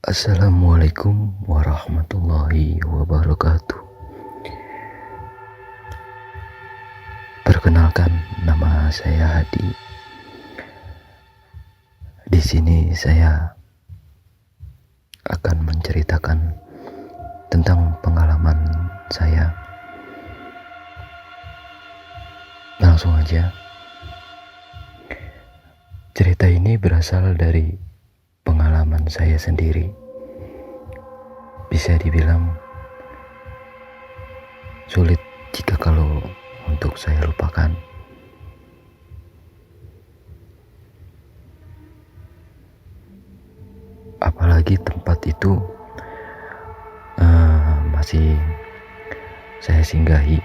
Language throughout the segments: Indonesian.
Assalamualaikum warahmatullahi wabarakatuh. Perkenalkan, nama saya Hadi. Di sini saya akan menceritakan tentang pengalaman saya. Langsung aja. Cerita ini berasal dari pengalaman saya sendiri. Bisa dibilang sulit jika kalau untuk saya lupakan. Apalagi tempat itu masih saya singgahi,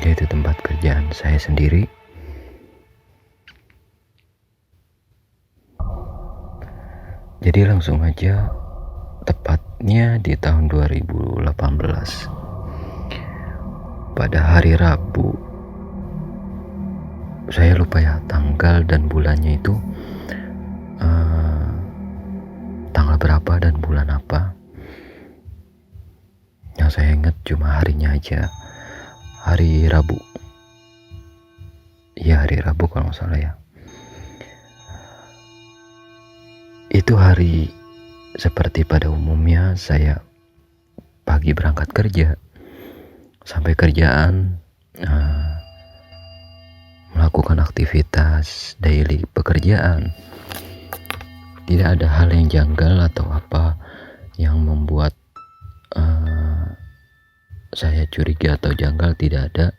yaitu tempat kerjaan saya sendiri. Jadi langsung aja, tepatnya di tahun 2018 pada hari Rabu. Saya lupa ya tanggal dan bulannya itu tanggal berapa dan bulan apa. Yang saya ingat cuma harinya aja, hari Rabu. Iya, hari Rabu kalau nggak salah ya. Itu hari seperti pada umumnya, saya pagi berangkat kerja, sampai kerjaan melakukan aktivitas daily pekerjaan. Tidak ada hal yang janggal atau apa yang membuat saya curiga atau janggal, tidak ada.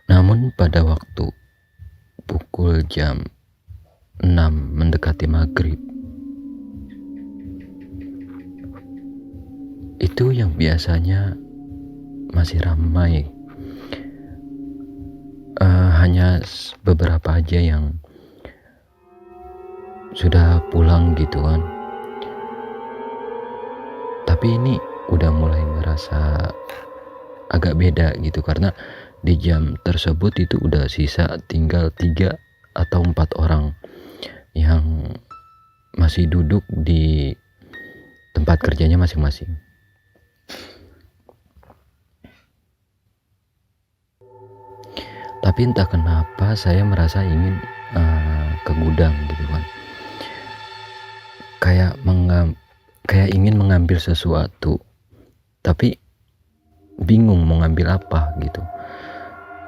Namun pada waktu pukul jam 6 mendekati maghrib, itu yang biasanya masih ramai, hanya beberapa aja yang sudah pulang gitu kan. Tapi ini udah mulai ngerasa agak beda gitu, karena di jam tersebut itu udah sisa tinggal 3 atau 4 orang yang masih duduk di tempat kerjanya masing-masing. Tapi entah kenapa saya merasa ingin ke gudang gitu kan, kayak ingin mengambil sesuatu, tapi bingung mau ngambil apa gitu.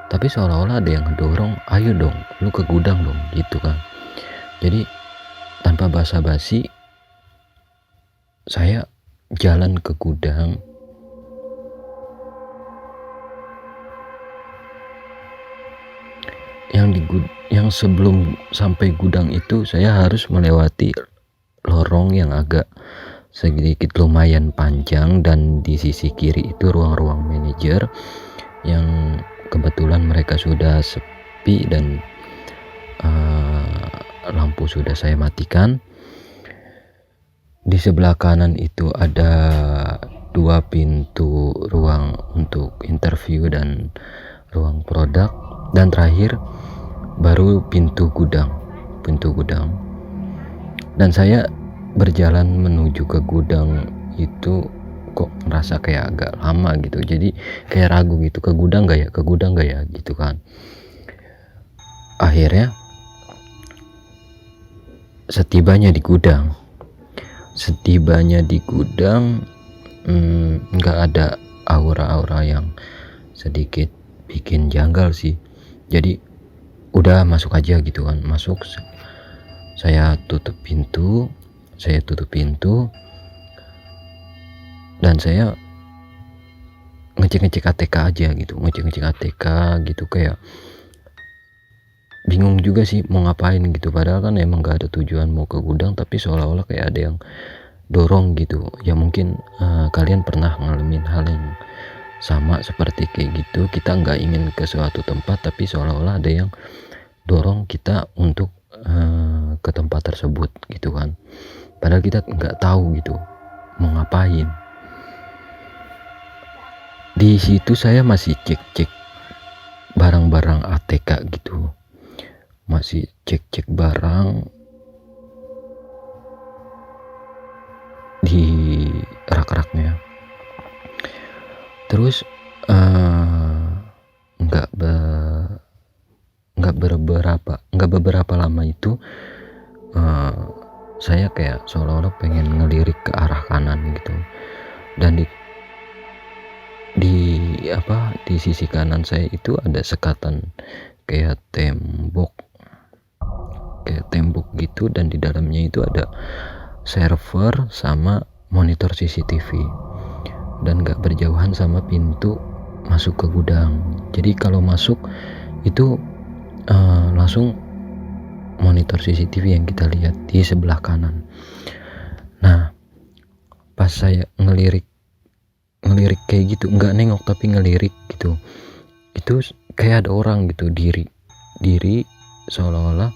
Tapi seolah-olah ada yang ngedorong, ayo dong, lu ke gudang dong, gitu kan. Jadi tanpa basa-basi, saya jalan ke gudang. Yang sebelum sampai gudang itu, saya harus melewati lorong yang agak sedikit lumayan panjang, dan di sisi kiri itu ruang-ruang manajer yang kebetulan mereka sudah sepi dan lampu sudah saya matikan. Di sebelah kanan itu ada 2 pintu ruang untuk interview dan ruang produk, dan terakhir baru pintu gudang. Dan saya berjalan menuju ke gudang itu kok ngerasa kayak agak lama gitu, jadi kayak ragu gitu, ke gudang gak ya gitu kan. Akhirnya setibanya di gudang nggak ada aura-aura yang sedikit bikin janggal sih. Jadi udah masuk aja gitu kan. Masuk, saya tutup pintu, dan saya ngecek ATK aja gitu, kayak bingung juga sih mau ngapain gitu, padahal kan emang gak ada tujuan mau ke gudang, tapi seolah-olah kayak ada yang dorong gitu. Ya mungkin kalian pernah ngalamin hal yang sama seperti kayak gitu. Kita nggak ingin ke suatu tempat, tapi seolah-olah ada yang dorong kita untuk ke tempat tersebut gitu kan, padahal kita nggak tahu gitu mau ngapain. Di situ saya masih cek barang-barang ATK gitu, masih cek-cek barang di rak-raknya. Terus nggak beberapa lama itu saya kayak seolah-olah pengen ngelirik ke arah kanan gitu, dan di sisi kanan saya itu ada sekatan kayak tembok gitu, dan di dalamnya itu ada server sama monitor CCTV, dan gak berjauhan sama pintu masuk ke gudang. Jadi kalau masuk itu langsung monitor CCTV yang kita lihat di sebelah kanan. Nah, pas saya ngelirik kayak gitu, nggak nengok tapi ngelirik gitu, itu kayak ada orang gitu diri seolah-olah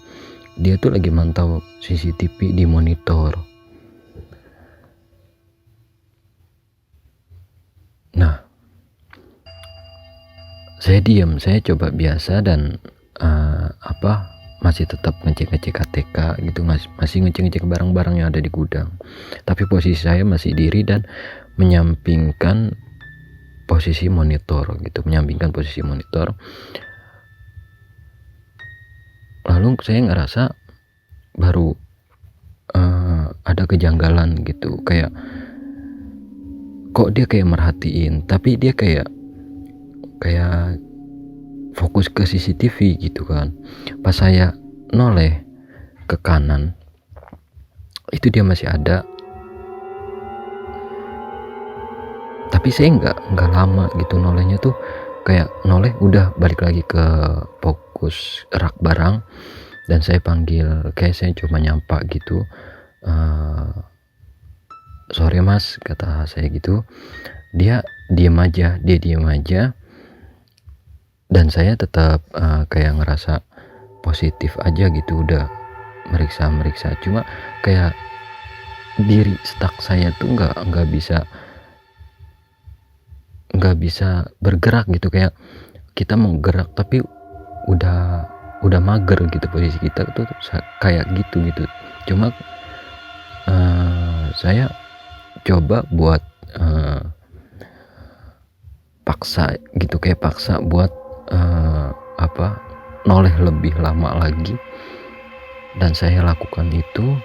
dia tuh lagi mantau CCTV di monitor. Nah, saya diam, saya coba biasa dan masih tetap ngecek ATK gitu, masih ngecek barang-barang yang ada di gudang. Tapi posisi saya masih diri dan menyampingkan posisi monitor. Lalu saya ngerasa baru ada kejanggalan gitu, kayak kok dia kayak merhatiin, tapi dia kayak fokus ke CCTV gitu kan. Pas saya noleh ke kanan, itu dia masih ada, tapi saya nggak lama gitu nolehnya tuh, kayak noleh udah balik lagi ke fokus rak barang, dan saya panggil, kayak saya cuma nyapa gitu, sore mas, kata saya gitu. Dia diem aja, dan saya tetap kayak ngerasa positif aja gitu, udah meriksa, cuma kayak diri stuck saya tuh nggak bisa bergerak gitu, kayak kita mau gerak tapi udah mager gitu, posisi kita tuh kayak gitu. Cuma saya coba buat paksa buat noleh lebih lama lagi, dan saya lakukan itu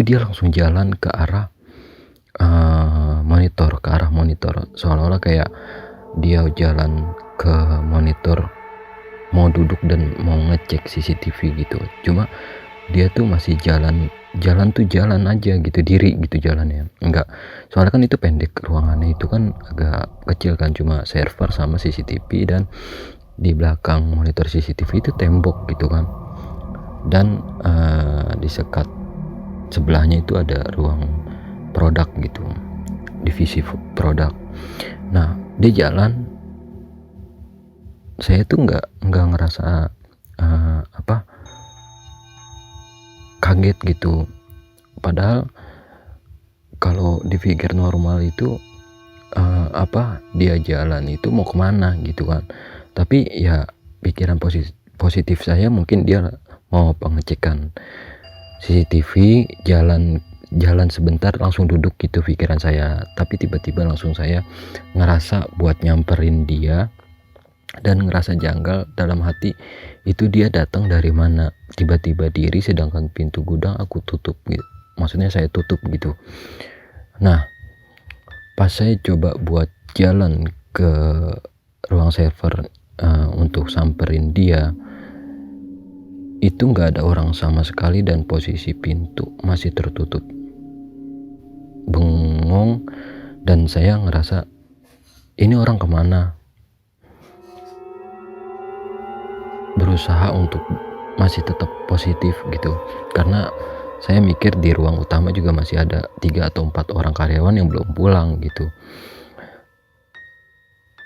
dia langsung jalan ke arah monitor, seolah-olah kayak dia jalan ke monitor mau duduk dan mau ngecek CCTV gitu. Cuma dia tuh masih jalan aja gitu, diri gitu jalannya. Enggak, soalnya kan itu pendek, ruangannya itu kan agak kecil kan, cuma server sama CCTV, dan di belakang monitor CCTV itu tembok gitu kan, dan di sekat sebelahnya itu ada ruang produk gitu, divisi produk. Nah, dia jalan, saya tuh nggak ngerasa kaget gitu, padahal kalau dipikir normal itu dia jalan itu mau kemana gitu kan. Tapi ya pikiran positif saya mungkin dia mau pengecekan CCTV, jalan sebentar langsung duduk gitu pikiran saya. Tapi tiba-tiba langsung saya ngerasa buat nyamperin dia, dan ngerasa janggal dalam hati, itu dia datang dari mana, tiba-tiba diri sedangkan pintu gudang aku tutup gitu, maksudnya saya tutup gitu. Nah, pas saya coba buat jalan ke ruang server untuk samperin dia, itu nggak ada orang sama sekali, dan posisi pintu masih tertutup. Bengong, dan saya ngerasa ini orang kemana. Berusaha untuk masih tetap positif gitu, karena saya mikir di ruang utama juga masih ada 3 atau 4 orang karyawan yang belum pulang gitu.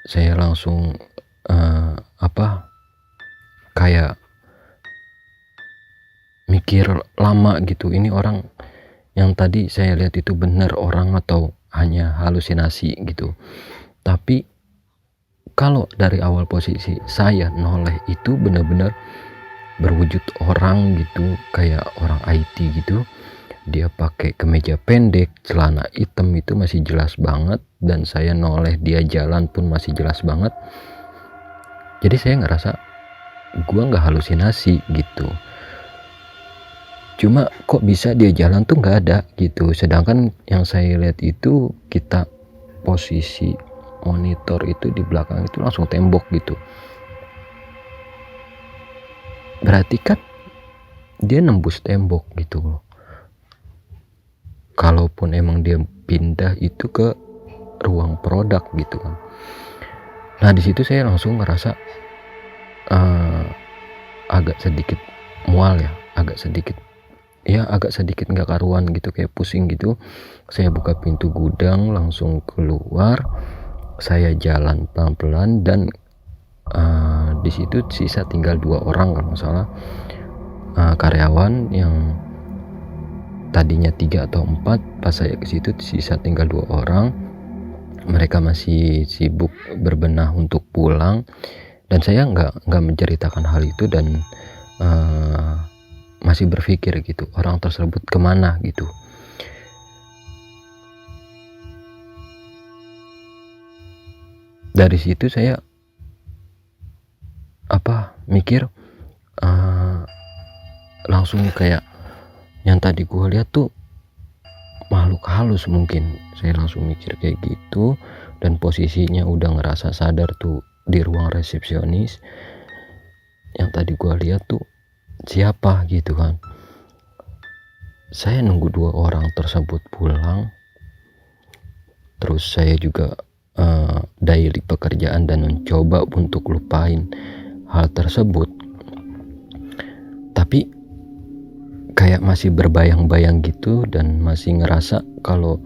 Saya langsung kayak mikir lama gitu, ini orang yang tadi saya lihat itu benar orang atau hanya halusinasi gitu. Tapi kalau dari awal posisi saya noleh itu benar-benar berwujud orang gitu, kayak orang IT gitu. Dia pakai kemeja pendek, celana hitam itu masih jelas banget, dan saya noleh dia jalan pun masih jelas banget. Jadi saya ngerasa gua nggak halusinasi gitu. Cuma kok bisa dia jalan tuh nggak ada gitu. Sedangkan yang saya lihat itu kita posisi monitor itu di belakang itu langsung tembok gitu. Berarti kan dia nembus tembok gitu loh. Kalaupun emang dia pindah itu ke ruang produk gitu kan. Nah di situ saya langsung ngerasa agak sedikit mual ya, agak sedikit nggak karuan gitu, kayak pusing gitu. Saya buka pintu gudang, langsung keluar, saya jalan pelan-pelan, dan di situ sisa tinggal 2 orang kalau nggak salah, karyawan yang tadinya 3 atau 4. Pas saya ke situ sisa tinggal 2 orang. Mereka masih sibuk berbenah untuk pulang, dan saya nggak menceritakan hal itu, dan masih berpikir gitu, orang tersebut kemana gitu. Dari situ saya mikir, langsung kayak yang tadi gue lihat tuh makhluk halus mungkin. Saya langsung mikir kayak gitu, dan posisinya udah ngerasa sadar tuh di ruang resepsionis. Yang tadi gue lihat tuh siapa gitu kan. Saya nunggu 2 orang tersebut pulang, terus saya juga daily pekerjaan dan mencoba untuk lupain hal tersebut, tapi kayak masih berbayang-bayang gitu, dan masih ngerasa kalau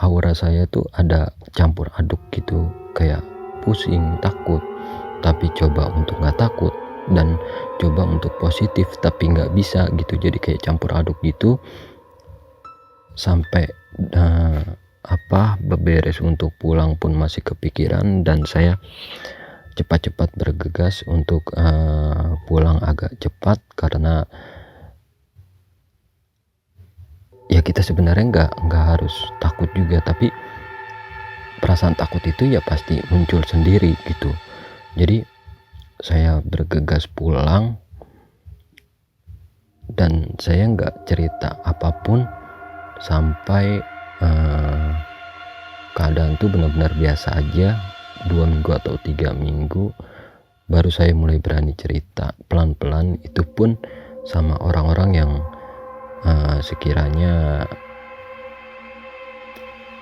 aura saya tuh ada campur aduk gitu, kayak pusing, takut, tapi coba untuk nggak takut, dan coba untuk positif tapi nggak bisa gitu. Jadi kayak campur aduk gitu, sampai beberes untuk pulang pun masih kepikiran, dan saya cepat-cepat bergegas untuk pulang agak cepat, karena ya kita sebenarnya nggak harus takut juga, tapi perasaan takut itu ya pasti muncul sendiri gitu. Jadi saya bergegas pulang, dan saya nggak cerita apapun sampai keadaan tuh benar-benar biasa aja. 2 minggu atau 3 minggu baru saya mulai berani cerita pelan-pelan, itu pun sama orang-orang yang sekiranya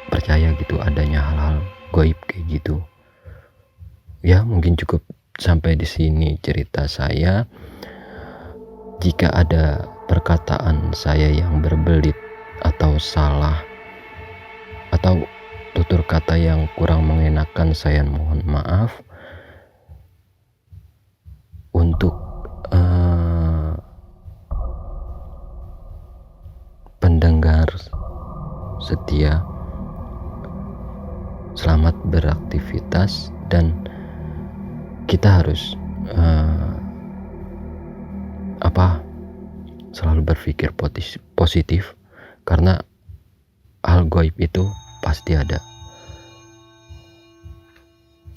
percaya gitu adanya hal-hal gaib kayak gitu. Ya mungkin cukup sampai di sini cerita saya. Jika ada perkataan saya yang berbelit atau salah, atau tutur kata yang kurang mengenakan, saya mohon maaf. Untuk pendengar setia, selamat beraktivitas, dan kita harus selalu berpikir positif, karena hal gaib itu pasti ada.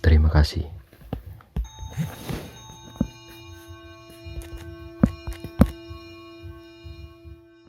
Terima kasih.